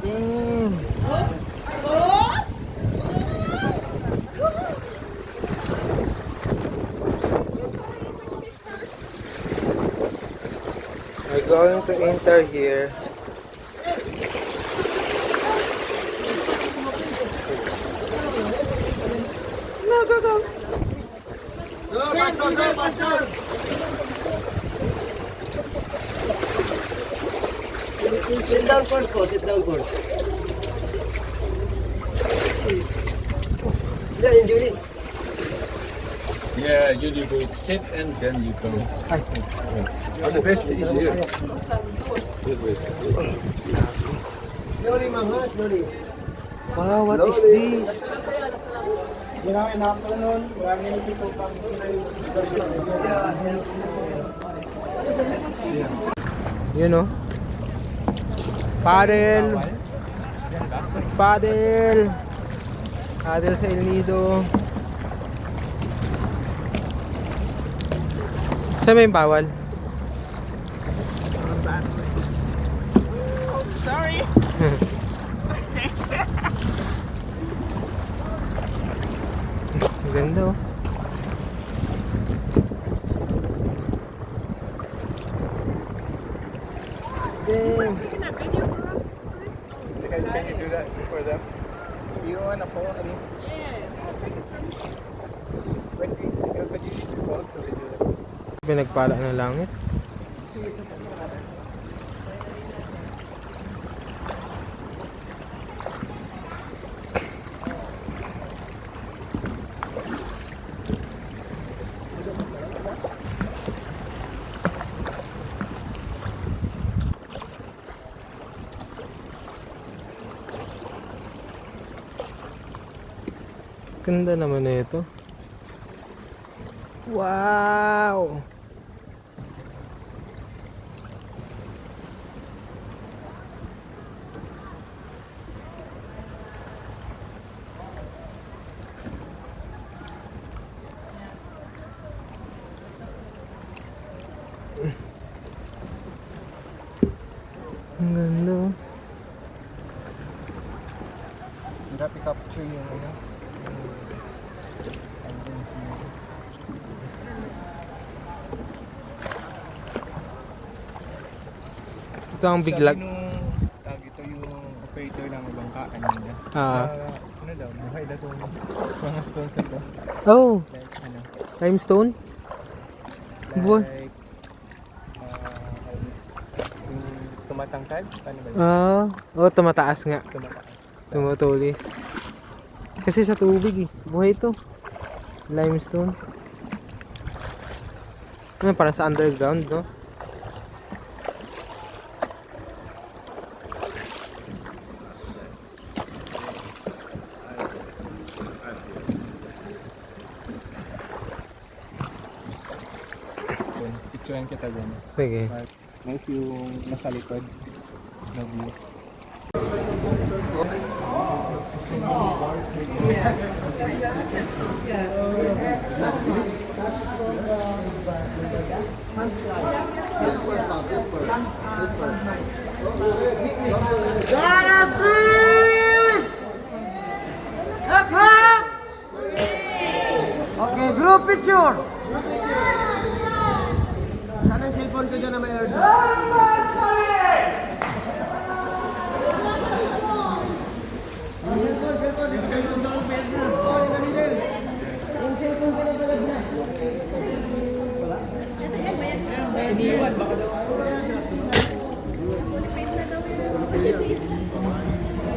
Damn. We're going to enter here. No, go, go. Go, pastor, go, pastor. Sit down first po, sit down first. Yeah, enjoy it. Yeah, you go sit and then you go. Oh, the best is here. Slowly, ma'am, ha? Slowly. Wow, what is this? You know? Paddle. Paddle. Paddle sa El Nido. Saan ba yung bawal? Sorry. Ganda oh. Damn. Taking a video for us, Chris? Can you do that for them? You want a phone? I mean, Yeah, I'll take it from you. but you use your phone to video that. Pinagpala ng langit. Ganda naman na ito. Wow! Ang ganda oh. Hirap i-capture yung ano. Ito ang biglag. Tag ito yung operator ng bangka kanina. Ah. Ano daw, buhay na itong mga stones na to. Oh, Like ano, limestone? Buhay. like yung tumatangkad, paano ba yun? Ah, oh, tumataas nga. Tumataas. Tumutulis. Kasi sa tubig eh. Buhay ito. Limestone. Ano, para sa underground, no? Picturean kita dyan. Sige. Nice yung nasa likod na view. Okay, group picture. Sana yung cellphone ko dyan na may airdrop. Iniwan, baka daw.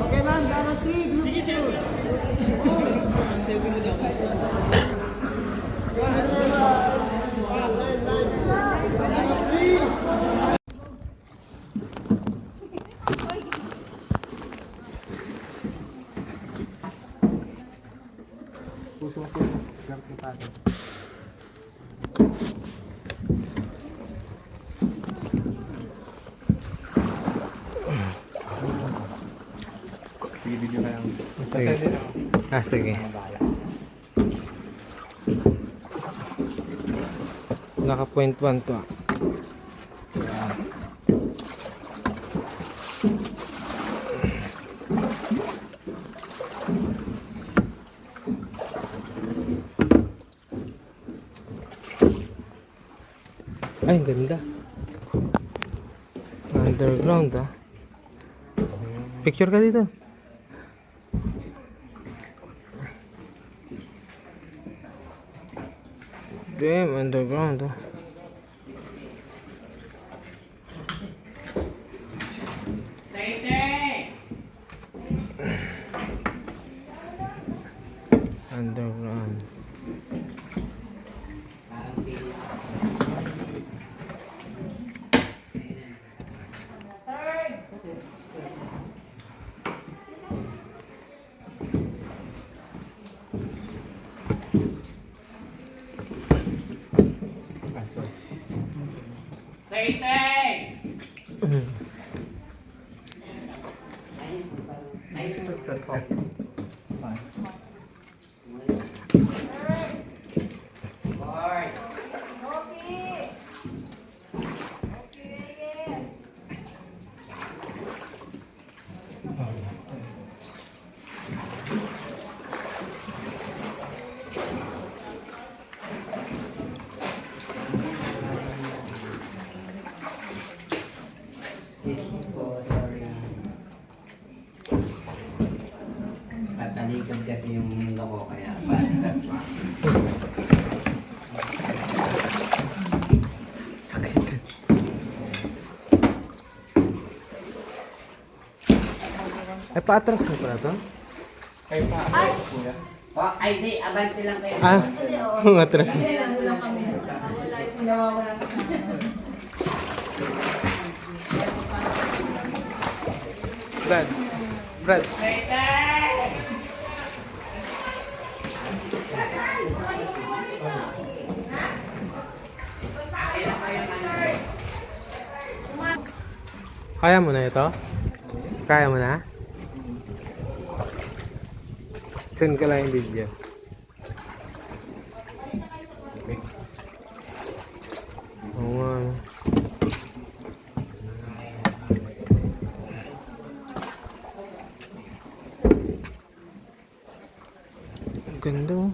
Okay ma'am, Ganas 3, group picture. Selfie mo daw guys. Video ka lang. Sige. Ah, sige. Naka point 1 to ah. Ay, ang ganda. Underground ah. Picture ka dito. Damn, underground ah. Underground. The top. It's fine. Okay. Okay, yes. Yes po, sorry. Patalikod kasi yung mundo ko kaya patas pa. Ay, paatras na pala to? Ay, pa, kuya. Oh, ay di, abante lang kayo. Ah, matras na. Brad. Brad. Kaya mo na ito? Kaya mo na? Send ka lang yung video. Oo nga. No. Ang ganda oh.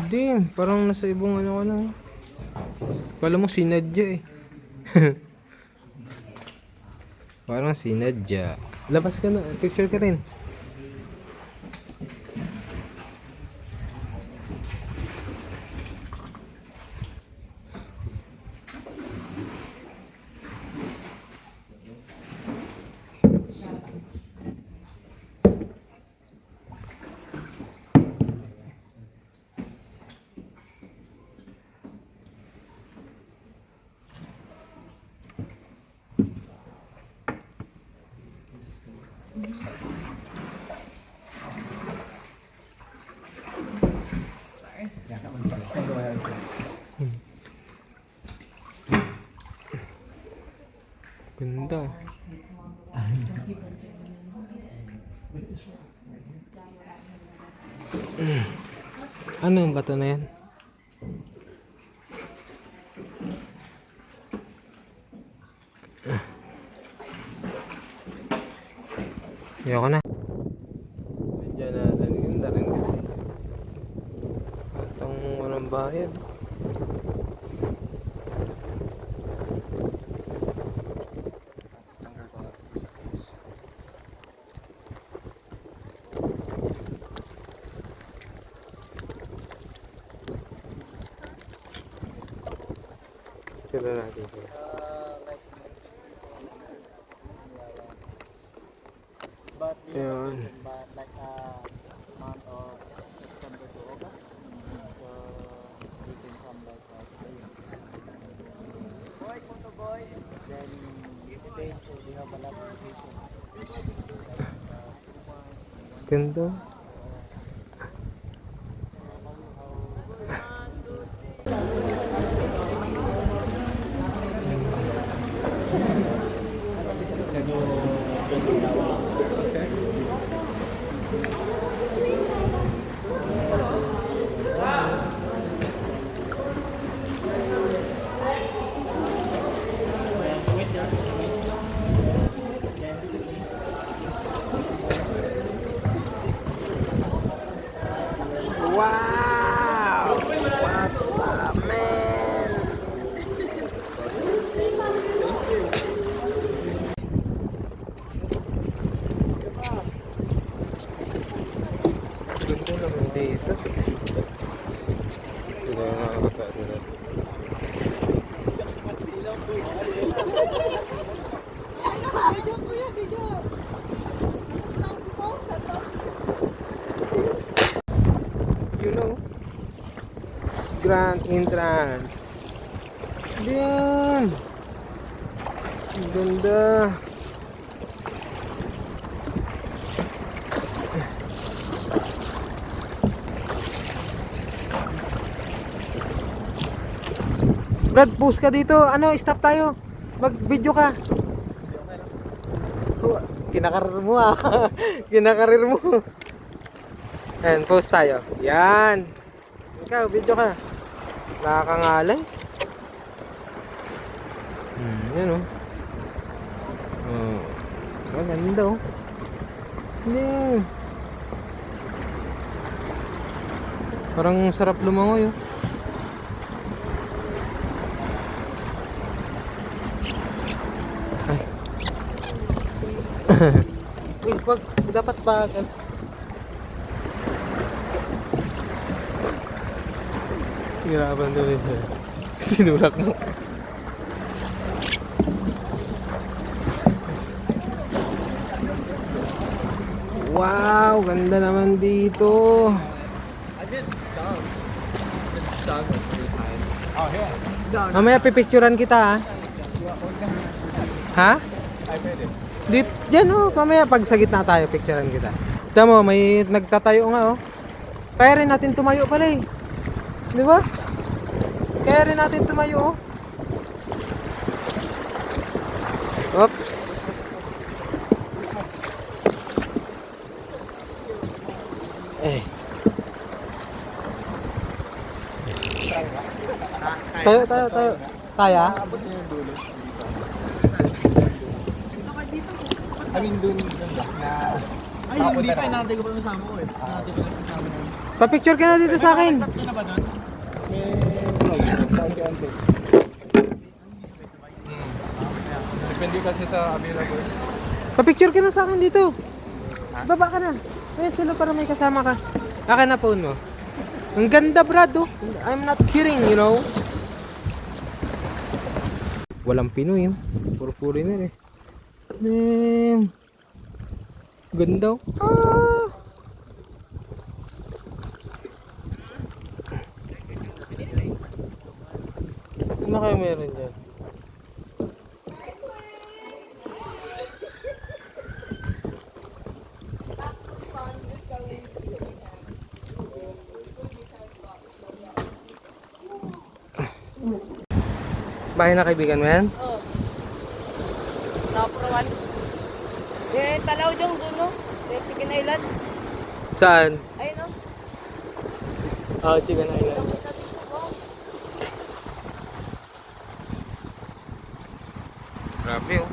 Damn, parang nasa ibang ano ka na. Kala mo sinadya eh. Parang sinadya. Labas ka na, picture ka rin. Ganda. Ano yung bato na yan? Ayoko na. Medyo natin ganda rin kasi. Atong walang bayad. Sila natin sila. But we Yun. but like month of September to August. So we can come like boy, photo boy. Then Spain, so we have a lot of vacation. Ganda. Wow! Grand Entrance. Damn! Ang ganda. Brad, push ka dito. Ano, stop tayo. Mag-video ka. Kinakarir mo ah. Kinakarir mo. Ayan, post tayo. Yan. Ikaw, video ka. Nakakangalay. Yan oh. Oh. Maganda oh. Yan. Parang sarap lumangoy oh. Ay. Uy, wag. Dapat bagal. Hirapan doon siya. Tinulak mo. Wow, ganda naman dito. I did stung. I did stung like 3 times. Oh, here. No, Mamaya pipicturean kita ha. Ha? I made it. Diyan oh, mamaya pag sa gitna tayo, picturean kita. Tama mo, may nagtatayo nga oh. Kaya rin natin tumayo pala eh. Di ba? Kaya rin natin tumayo oh. Oops. Eh. Tayo. Kaya? Abot niyo yung dulo. I mean, dun na... Ay, hindi pa. Hinahantay ko pa yung sama ko eh. Hinahantay ko lang yung sama ko. Pa-picture ka na dito sa akin. Tatlo na ba dun? Vlog. Kaunti-unti. Depende kasi sa available. Pa-picture ka na sa akin dito. Baba ka na. Ayan sila para may kasama ka. Akin na phone mo. Ang ganda Brad oh. I'm not kidding, you know. Walang Pinoy oh. Puro foreigner eh. Damn. Ganda oh. Ah. Ano kayo meron dyan? Bahay na kaibigan mo yan? Oh. Nakaprawan. Eh, talaw dyan doon, no? Eh, Chicken Island. Saan? Ayun, no? Oh, Chicken Island. Grabe oh.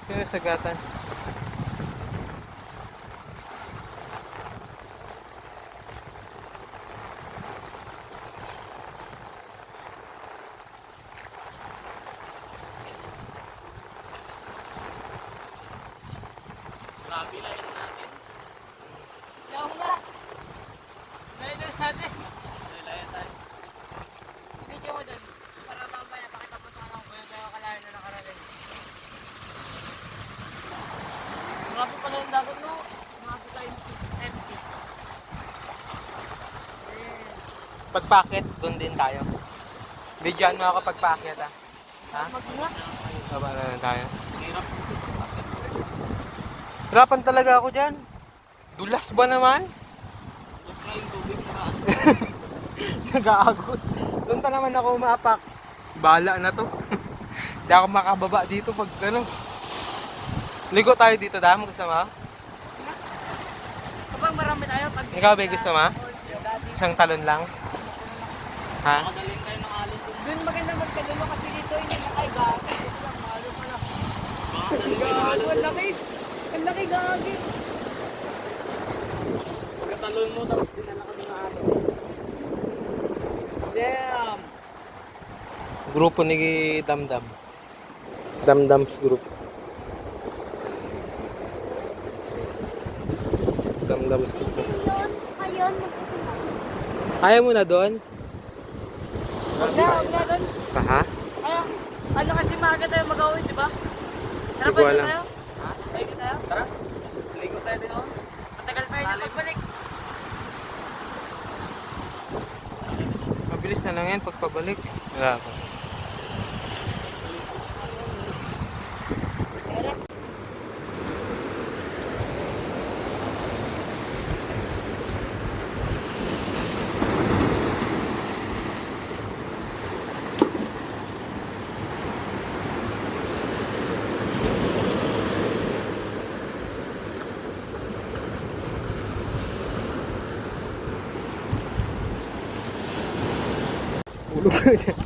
Kaya sagatan. Grabe pala yung dagat, no? Grabe tayo empty. Pagpakit, doon din tayo. Bigyan mo ako pagpakit ah. Ha? Mag-nga. Baba na lang tayo. Hirapan talaga ako dyan. Dulas ba naman? Mas na yung tubig na Nag-aagos. Doon pa naman ako umapak. Bala na to. Hindi ako makababa dito pag ano. Ligo tayo dito, dam. Gusto mo? Kapag marami tayo, pag... Ikaw, Be, gusto mo? Isang talon lang? Ha? Madaling tayo ng alin dun. Doon maganda magkalulo kasi dito hindi na kayo gagi. Malo pala. Gago, ang laki. Ang laki gagi. Pagkatalon mo, tapos dinala kami ng alin. Damn. Grupo ni Damdam. Damdam's group. Damdam's group. Ayun. Ayaw mo na doon? Huwag na doon. Ha? Kaya, ano kasi maaga tayo mag-awin, di ba? Tara Hindi ko ba alam. tayo? Ha? Tayo tayo? Tara, ligo tayo din oh. Kaya niya pagbalik. Mabilis na lang yan pagpabalik. Wala pa. Ulog na dyan.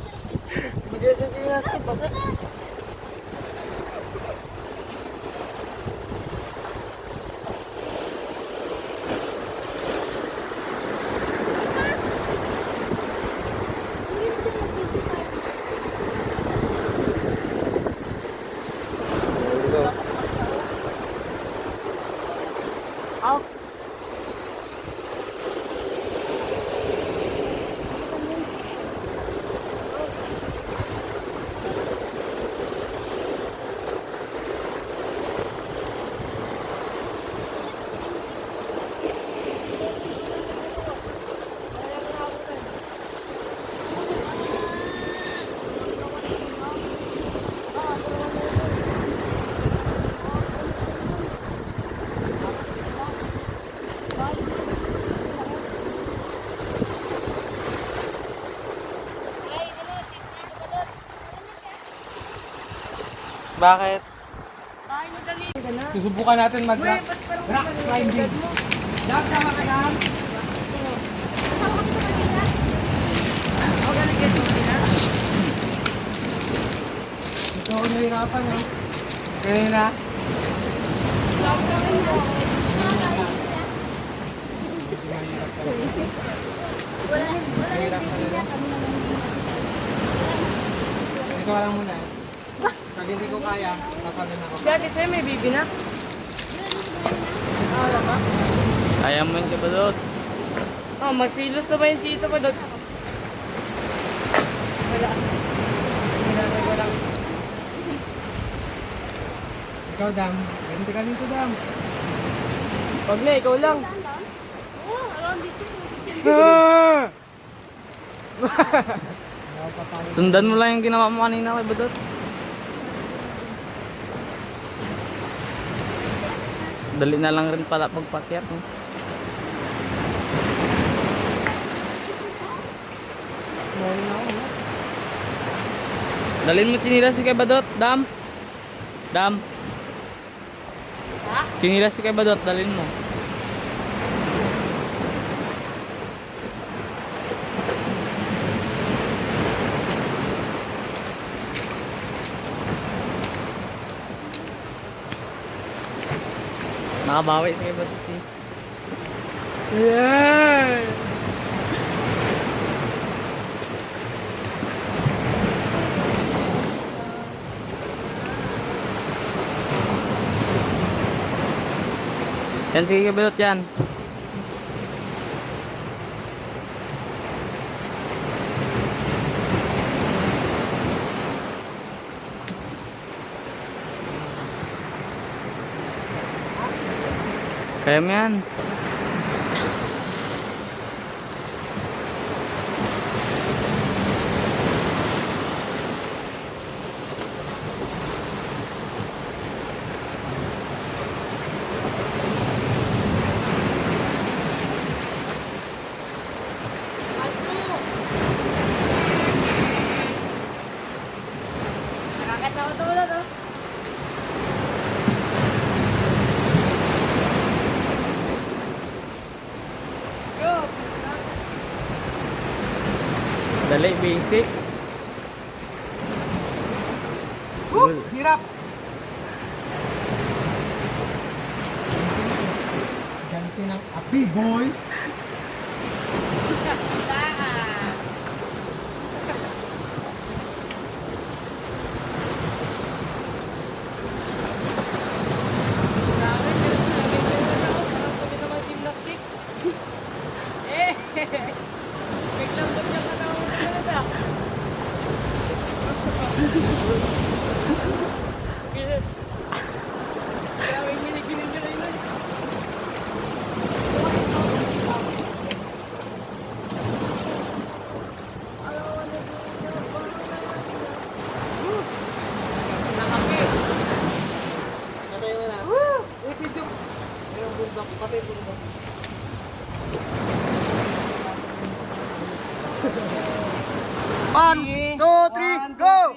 Mag-iasang sinas ko, basa. Bakit? Bakit mo dali? Susubukan natin mag-rock climbing. Ako galing kayo sa kanina. Ito ako nahirapan eh. Kanina. Ito ka lang muna eh. Pag hindi ko kaya, papagin ako. Dati sa'yo may bibi na. Ayaw mo yung kabadot. Oh, magsilos na ba yung sito pa doon? Wala. Hinatay ko lang. Ikaw, Dam. Ganti ka dito, Dam. Wag na, ikaw lang. Sundan mo lang yung ginawa mo kanina kay Badot. Dali na lang rin pala pagpakyat. No? Dalhin mo tinilas si kay Badot, Dam. Dam. Ha? Tinilas si kay Badot, dalhin mo. Nakabawi si kay Badot. Eh. Yeah! Yan, sige kay Badot yan. Kaya mo yan. Nakakatawa to wala to. Go! Dali, basic. Hirap! Ganti ng api, boy! Biglang ba't yung katawan mo na ba? Grabe yung hiniginig nyo na yun. 1, 2, 3, go!